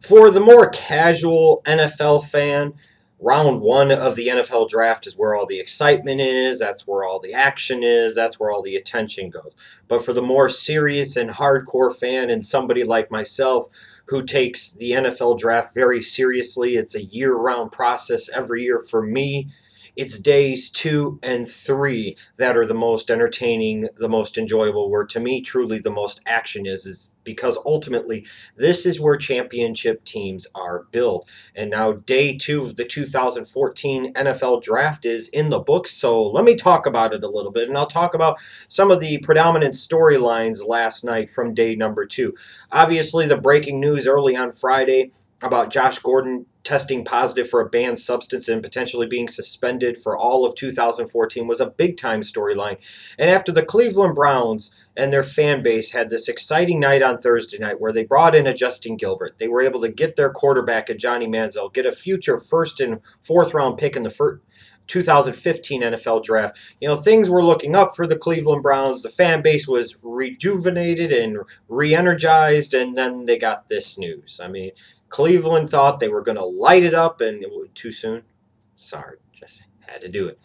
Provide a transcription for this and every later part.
For the more casual NFL fan, round one of the NFL draft is where all the excitement is, that's where all the action is, that's where all the attention goes. But for the more serious and hardcore fan, and somebody like myself who takes the NFL draft very seriously, it's a year round process every year for me. It's days 2 and 3 that are the most entertaining, the most enjoyable, where to me, truly the most action is because ultimately this is where championship teams are built. And now day two of the 2014 NFL draft is in the books. So let me talk about it a little bit. And I'll talk about some of the predominant storylines last night from day number two. Obviously, the breaking news early on Friday about Josh Gordon testing positive for a banned substance and potentially being suspended for all of 2014 was a big time storyline. And after the Cleveland Browns and their fan base had this exciting night on Thursday night where they brought in a Justin Gilbert, they were able to get their quarterback, a Johnny Manziel, get a future first and fourth round pick in the first 2015 NFL draft. Things were looking up for the Cleveland Browns. The fan base was rejuvenated and re-energized, and then they got this news. I mean, Cleveland thought they were going to light it up, and too soon. Sorry, just had to do it.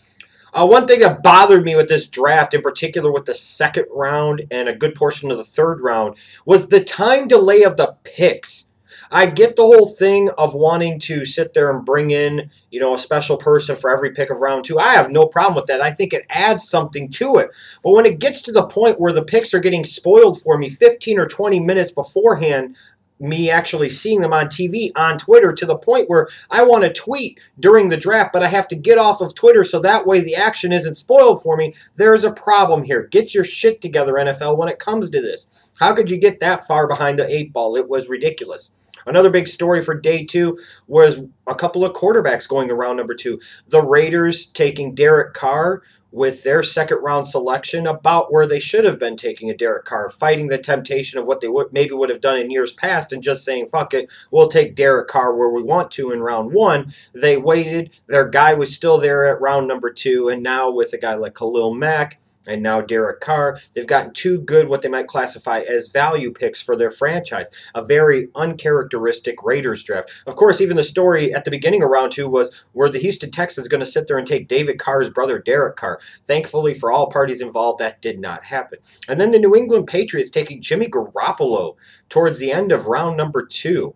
One thing that bothered me with this draft, in particular with the second round and a good portion of the third round, was the time delay of the picks. I get the whole thing of wanting to sit there and bring in, a special person for every pick of round two. I have no problem with that. I think it adds something to it. But when it gets to the point where the picks are getting spoiled for me 15 or 20 minutes beforehand, me actually seeing them on TV, on Twitter, to the point where I want to tweet during the draft, but I have to get off of Twitter so that way the action isn't spoiled for me. There's a problem here. Get your shit together, NFL, when it comes to this. How could you get that far behind the eight ball? It was ridiculous. Another big story for day two was a couple of quarterbacks going to round number two. The Raiders taking Derek Carr with their second round selection, about where they should have been taking a Derek Carr, fighting the temptation of what they would have done in years past and just saying, fuck it, we'll take Derek Carr where we want to in round one. They waited. Their guy was still there at round number two, and now with a guy like Khalil Mack and now Derek Carr, they've gotten two good, what they might classify as value picks for their franchise. A very uncharacteristic Raiders draft. Of course, even the story at the beginning of round two was, were the Houston Texans going to sit there and take David Carr's brother, Derek Carr? Thankfully, for all parties involved, that did not happen. And then the New England Patriots taking Jimmy Garoppolo towards the end of round number two.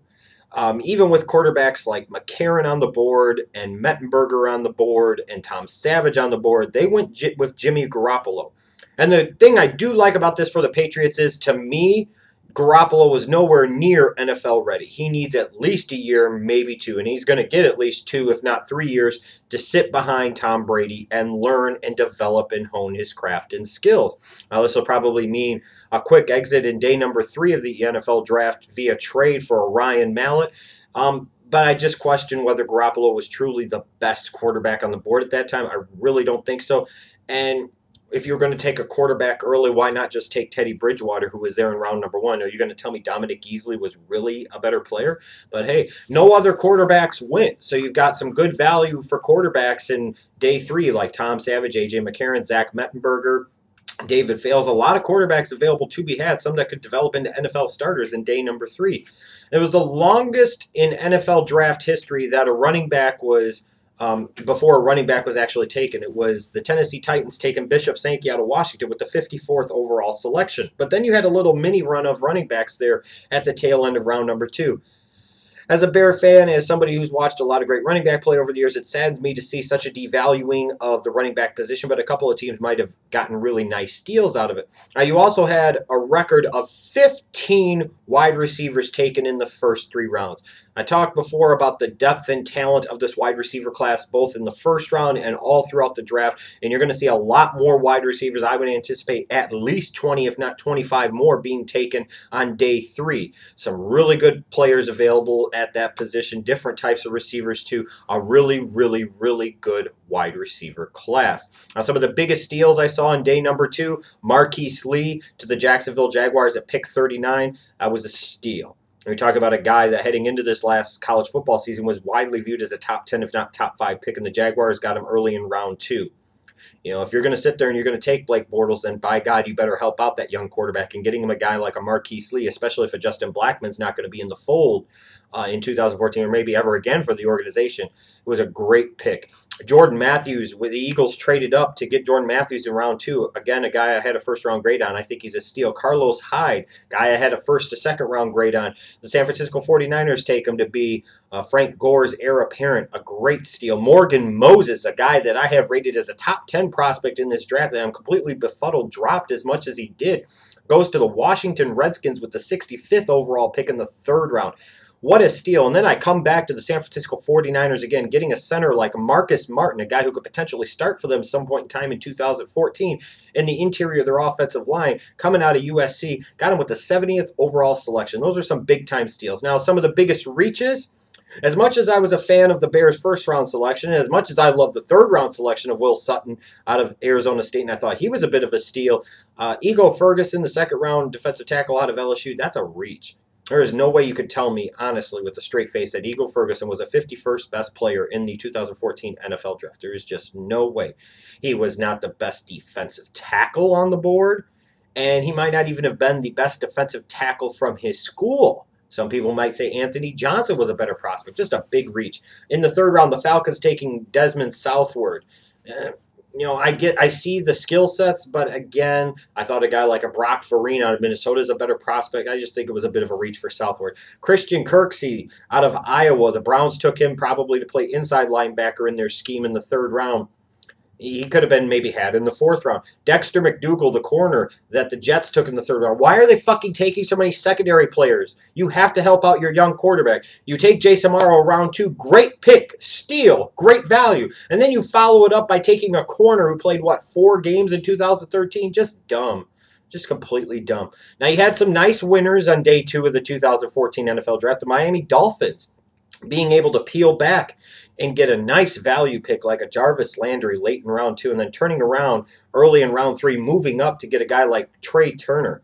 Even with quarterbacks like McCarron on the board and Mettenberger on the board and Tom Savage on the board, they went with Jimmy Garoppolo. And the thing I do like about this for the Patriots is, to me, Garoppolo was nowhere near NFL ready. He needs at least a year, maybe two, and he's going to get at least 2, if not 3 years, to sit behind Tom Brady and learn and develop and hone his craft and skills. Now, this will probably mean a quick exit in day number 3 of the NFL draft via trade for a Ryan Mallett. But I just question whether Garoppolo was truly the best quarterback on the board at that time. I really don't think so. And if you're going to take a quarterback early, why not just take Teddy Bridgewater, who was there in round number 1? Are you going to tell me Dominic Easley was really a better player? But hey, no other quarterbacks went. So you've got some good value for quarterbacks in day 3, like Tom Savage, A.J. McCarron, Zach Mettenberger, David Fales. A lot of quarterbacks available to be had, some that could develop into NFL starters in day number 3. It was the longest in NFL draft history that a running back was before a running back was actually taken. It was the Tennessee Titans taking Bishop Sankey out of Washington with the 54th overall selection. But then you had a little mini run of running backs there at the tail end of round number 2. As a Bear fan, as somebody who's watched a lot of great running back play over the years, it saddens me to see such a devaluing of the running back position, but a couple of teams might have gotten really nice steals out of it. Now, you also had a record of 15 wide receivers taken in the first 3 rounds. I talked before about the depth and talent of this wide receiver class, both in the first round and all throughout the draft, and you're going to see a lot more wide receivers. I would anticipate at least 20, if not 25 more being taken on day 3. Some really good players available at that position, different types of receivers too. A really, really, really good wide receiver class. Now, some of the biggest steals I saw in day number 2, Marquise Lee to the Jacksonville Jaguars at pick 39. That was a steal. We talk about a guy that heading into this last college football season was widely viewed as a top 10, if not top 5 pick in the Jaguars, got him early in round 2. You know, if you're going to sit there and you're going to take Blake Bortles, then by God, you better help out that young quarterback and getting him a guy like a Marquise Lee, especially if a Justin Blackmon's not going to be in the fold in 2014 or maybe ever again for the organization. It was a great pick. Jordan Matthews, with the Eagles traded up to get Jordan Matthews in round 2. Again, a guy I had a first-round grade on. I think he's a steal. Carlos Hyde, guy I had a first to second-round grade on. The San Francisco 49ers take him to be Frank Gore's heir apparent, a great steal. Morgan Moses, a guy that I have rated as a top 10 prospect in this draft that I'm completely befuddled, dropped as much as he did, goes to the Washington Redskins with the 65th overall pick in the 3rd round. What a steal. And then I come back to the San Francisco 49ers again, getting a center like Marcus Martin, a guy who could potentially start for them some point in time in 2014 in the interior of their offensive line, coming out of USC, got him with the 70th overall selection. Those are some big-time steals. Now, some of the biggest reaches, as much as I was a fan of the Bears' first-round selection, and as much as I love the 3rd-round selection of Will Sutton out of Arizona State, and I thought he was a bit of a steal, Ego Ferguson, the 2nd-round defensive tackle out of LSU, that's a reach. There is no way you could tell me, honestly, with a straight face, that Ego Ferguson was a 51st best player in the 2014 NFL Draft. There is just no way. He was not the best defensive tackle on the board, and he might not even have been the best defensive tackle from his school. Some people might say Anthony Johnson was a better prospect. Just a big reach. In the 3rd round, the Falcons taking Desmond Southward. You know, I see the skill sets, but again, I thought a guy like a Brock Farina out of Minnesota is a better prospect. I just think it was a bit of a reach for Southward. Christian Kirksey out of Iowa. The Browns took him probably to play inside linebacker in their scheme in the 3rd round. He could have been maybe had in the 4th round. Dexter McDougal, the corner that the Jets took in the 3rd round. Why are they fucking taking so many secondary players? You have to help out your young quarterback. You take Jason Morrow round 2. Great pick. Steal. Great value. And then you follow it up by taking a corner who played, 4 games in 2013? Just dumb. Just completely dumb. Now, you had some nice winners on day 2 of the 2014 NFL Draft. The Miami Dolphins being able to peel back and get a nice value pick like a Jarvis Landry late in round 2, and then turning around early in round 3, moving up to get a guy like Billy Turner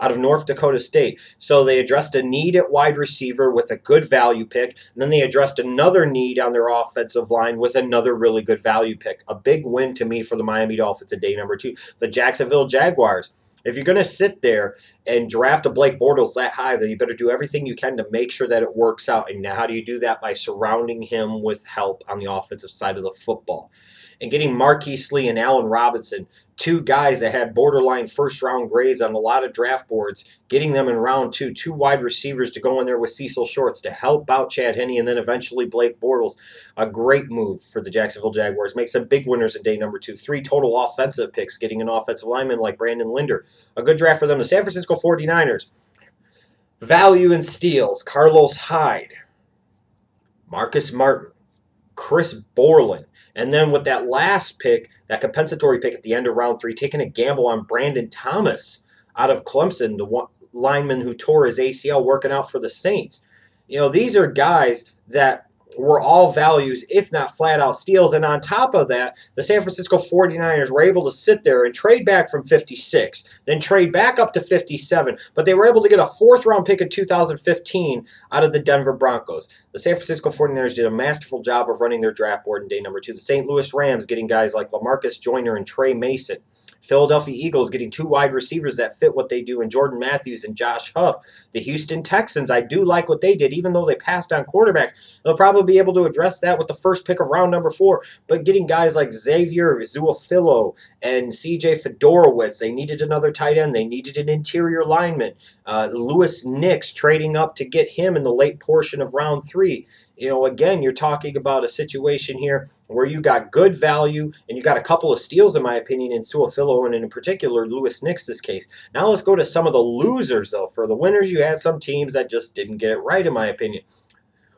out of North Dakota State. So they addressed a need at wide receiver with a good value pick, and then they addressed another need on their offensive line with another really good value pick. A big win to me for the Miami Dolphins at day number 2. The Jacksonville Jaguars. If you're going to sit there and draft a Blake Bortles that high, then you better do everything you can to make sure that it works out. And now how do you do that? By surrounding him with help on the offensive side of the football. And getting Marquise Lee and Allen Robinson, 2 guys that had borderline first-round grades on a lot of draft boards, getting them in round 2, 2 wide receivers to go in there with Cecil Shorts to help out Chad Henne and then eventually Blake Bortles. A great move for the Jacksonville Jaguars. Make some big winners in day number 2. 3 total offensive picks, getting an offensive lineman like Brandon Linder. A good draft for them. The San Francisco 49ers. Value and steals. Carlos Hyde, Marcus Martin, Chris Borland. And then with that last pick, that compensatory pick at the end of round 3, taking a gamble on Brandon Thomas out of Clemson, the one lineman who tore his ACL working out for the Saints. You know, these are guys that were all values, if not flat-out steals. And on top of that, the San Francisco 49ers were able to sit there and trade back from 56, then trade back up to 57, but they were able to get a 4th-round pick in 2015 out of the Denver Broncos. The San Francisco 49ers did a masterful job of running their draft board in day number 2. The St. Louis Rams getting guys like LaMarcus Joyner and Trey Mason. Philadelphia Eagles getting 2 wide receivers that fit what they do in Jordan Matthews and Josh Huff. The Houston Texans, I do like what they did, even though they passed on quarterbacks. They'll probably be able to address that with the first pick of round number 4. But getting guys like Xavier Zuafilo and CJ Fedorowicz, they needed another tight end. They needed an interior lineman. Lewis Nix trading up to get him in the late portion of round 3. You know, again, you're talking about a situation here where you got good value and you got a couple of steals, in my opinion, in Suafilo and in particular Lewis Nix this case. Now let's go to some of the losers, though. For the winners, you had some teams that just didn't get it right, in my opinion.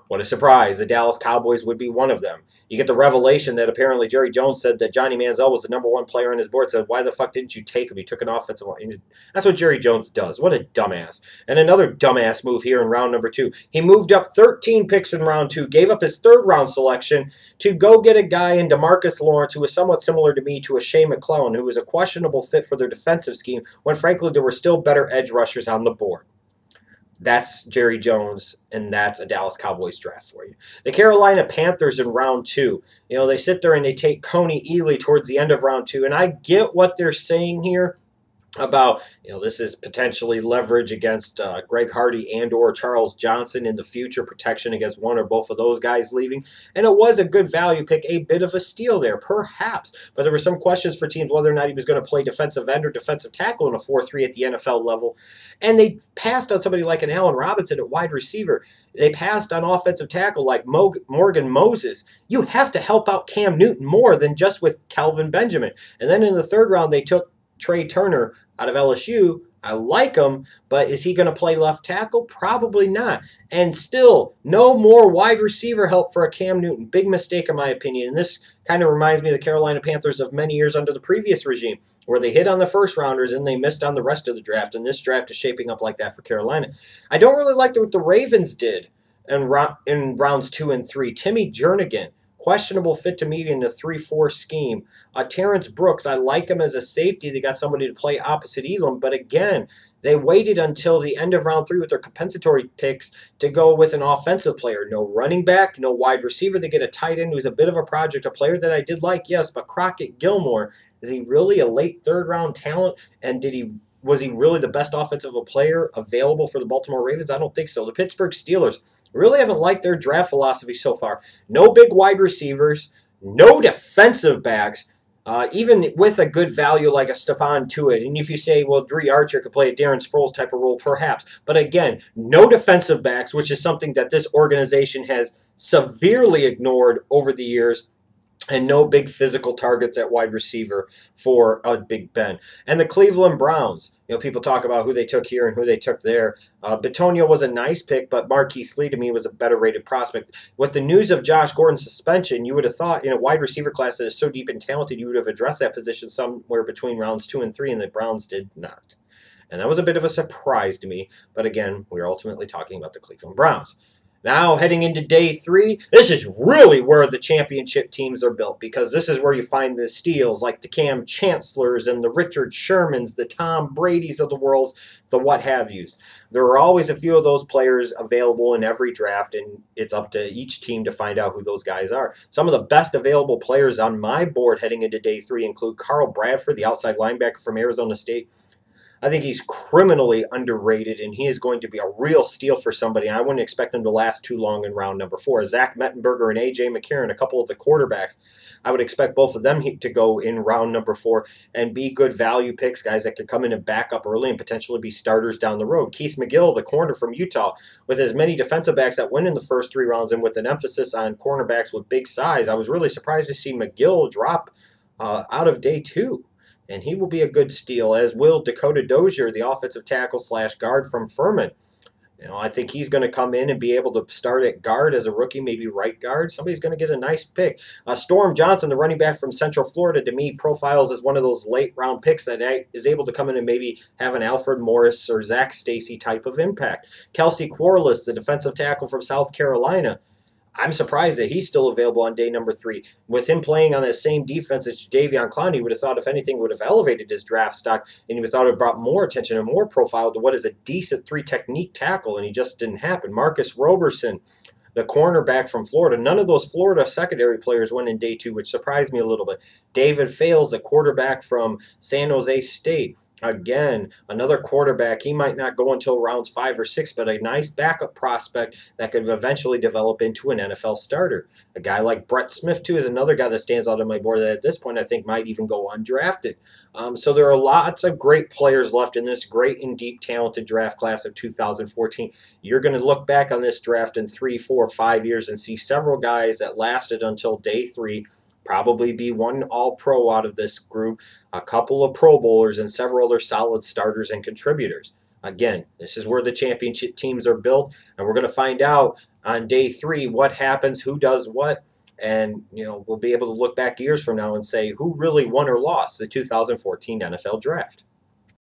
What a surprise. The Dallas Cowboys would be one of them. You get the revelation that apparently Jerry Jones said that Johnny Manziel was the #1 player on his board. Said, why the fuck didn't you take him? He took an offensive line. That's what Jerry Jones does. What a dumbass. And another dumbass move here in round number 2. He moved up 13 picks in round 2, gave up his 3rd round selection to go get a guy in DeMarcus Lawrence who was somewhat similar to me to a Shea McClellan, who was a questionable fit for their defensive scheme when, frankly, there were still better edge rushers on the board. That's Jerry Jones, and that's a Dallas Cowboys draft for you. The Carolina Panthers in round two. They sit there and they take Coney Ely towards the end of round two, and I get what they're saying here about this is potentially leverage against Greg Hardy and or Charles Johnson in the future, protection against one or both of those guys leaving, and it was a good value pick, a bit of a steal there perhaps, but there were some questions for teams whether or not he was going to play defensive end or defensive tackle in a 4-3 at the NFL level, and they passed on somebody like an Allen Robinson at wide receiver. They passed on offensive tackle like Morgan Moses. You have to help out Cam Newton more than just with Kelvin Benjamin. And then in the third round they took Trey Turner out of LSU. I like him, but is he going to play left tackle? Probably not. And still, no more wide receiver help for a Cam Newton. Big mistake, in my opinion. And this kind of reminds me of the Carolina Panthers of many years under the previous regime, where they hit on the first rounders and they missed on the rest of the draft. And this draft is shaping up like that for Carolina. I don't really like what the Ravens did in rounds 2 and 3. Timmy Jernigan, questionable fit to me in the 3-4 scheme. Terrence Brooks, I like him as a safety. They got somebody to play opposite Elam, but again, they waited until the end of round 3 with their compensatory picks to go with an offensive player. No running back, no wide receiver. They get a tight end who's a bit of a project, a player that I did like, yes, but Crockett Gilmore, is he really a late third-round talent? And was he really the best offensive player available for the Baltimore Ravens? I don't think so. The Pittsburgh Steelers really haven't liked their draft philosophy so far. No big wide receivers, no defensive backs, even with a good value like a Stephon Tuitt. And if you say, well, Dre Archer could play a Darren Sproles type of role, perhaps. But again, no defensive backs, which is something that this organization has severely ignored over the years. And no big physical targets at wide receiver for Big Ben. And the Cleveland Browns, people talk about who they took here and who they took there. Bitonio was a nice pick, but Marquise Lee to me was a better rated prospect. With the news of Josh Gordon's suspension, you would have thought in a wide receiver class that is so deep and talented, you would have addressed that position somewhere between rounds 2 and 3, and the Browns did not. And that was a bit of a surprise to me. But again, we're ultimately talking about the Cleveland Browns. Now, heading into day 3, this is really where the championship teams are built, because this is where you find the steals like the Cam Chancellors and the Richard Shermans, the Tom Bradys of the world, the what have yous. There are always a few of those players available in every draft, and it's up to each team to find out who those guys are. Some of the best available players on my board heading into day 3 include Carl Bradford, the outside linebacker from Arizona State. I think he's criminally underrated, and he is going to be a real steal for somebody. I wouldn't expect him to last too long in round number 4. Zach Mettenberger and A.J. McCarron, a couple of the quarterbacks, I would expect both of them to go in round number 4 and be good value picks, guys that could come in and back up early and potentially be starters down the road. Keith McGill, the corner from Utah, with as many defensive backs that win in the first 3 rounds and with an emphasis on cornerbacks with big size, I was really surprised to see McGill drop out of day 2. And he will be a good steal, as will Dakota Dozier, the offensive tackle / guard from Furman. I think he's going to come in and be able to start at guard as a rookie, maybe right guard. Somebody's going to get a nice pick. Storm Johnson, the running back from Central Florida, to me profiles as one of those late round picks that is able to come in and maybe have an Alfred Morris or Zach Stacy type of impact. Kelsey Quarles, the defensive tackle from South Carolina. I'm surprised that he's still available on day number 3. With him playing on that same defense as Jadeveon Clowney, you would have thought, if anything, would have elevated his draft stock, and you would have thought it brought more attention and more profile to what is a decent 3-technique tackle, and he just didn't happen. Marcus Roberson, the cornerback from Florida. None of those Florida secondary players went in day 2, which surprised me a little bit. David Fales, the quarterback from San Jose State. Again, another quarterback. He might not go until rounds 5 or 6, but a nice backup prospect that could eventually develop into an NFL starter. A guy like Brett Smith, too, is another guy that stands out on my board that at this point I think might even go undrafted. So there are lots of great players left in this great and deep talented draft class of 2014. You're going to look back on this draft in 3, 4, 5 years and see several guys that lasted until day 3, probably be one all-pro out of this group, a couple of Pro Bowlers, and several other solid starters and contributors. Again, this is where the championship teams are built, and we're going to find out on day 3 what happens, who does what, and we'll be able to look back years from now and say who really won or lost the 2014 NFL Draft.